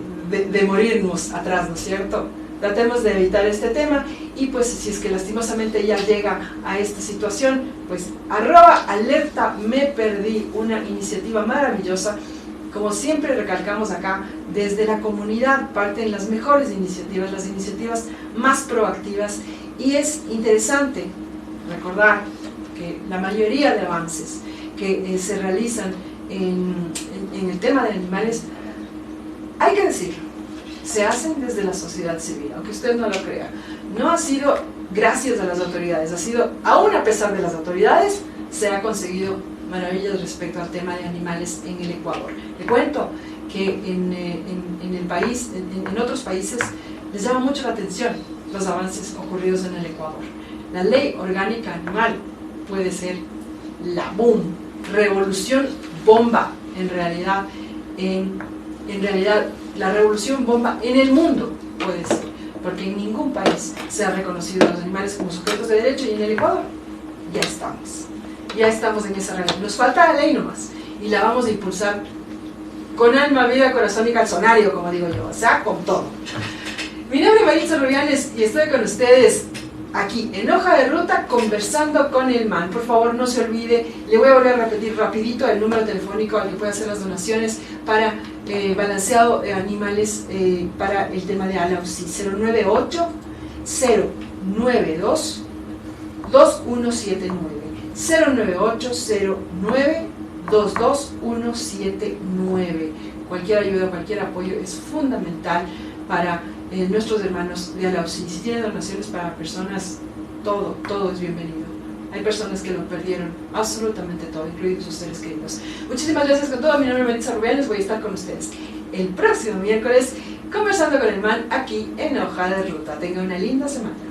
morirnos atrás, ¿no es cierto? Tratemos de evitar este tema, y pues si es que lastimosamente ya llega a esta situación, pues @Alerta Me Perdí, una iniciativa maravillosa. Como siempre recalcamos acá, desde la comunidad parten las mejores iniciativas, las iniciativas más proactivas, y es interesante recordar que la mayoría de avances que se realizan en el tema de animales, hay que decirlo, se hacen desde la sociedad civil, aunque usted no lo crea. No ha sido gracias a las autoridades, ha sido, aún a pesar de las autoridades, se ha conseguido maravillas respecto al tema de animales en el Ecuador. Le cuento que en el país, en otros países, les llama mucho la atención los avances ocurridos en el Ecuador. La ley orgánica animal puede ser la boom, revolución bomba, en realidad la revolución bomba en el mundo puede ser, porque en ningún país se ha reconocido a los animales como sujetos de derecho, y en el Ecuador ya estamos en esa realidad. Nos falta la ley nomás, y la vamos a impulsar con alma, vida, corazón y calzonario, como digo yo, o sea, con todo. Mi nombre es Maritza Rubianes y estoy con ustedes aquí en Hoja de Ruta conversando con el MAN. Por favor, no se olvide, le voy a volver a repetir rapidito el número telefónico al que puede hacer las donaciones para balanceado animales para el tema de ALAUCI. 098-092-2179. 098-092-2179. 22179. Cualquier ayuda, cualquier apoyo es fundamental para nuestros hermanos de Alausí. Si tienen donaciones para personas, todo es bienvenido. Hay personas que lo perdieron absolutamente todo, incluidos sus seres queridos. Muchísimas gracias con todo. Mi nombre es Melissa Rubiales. Voy a estar con ustedes el próximo miércoles conversando con el man aquí en Hoja de Ruta. Tenga una linda semana.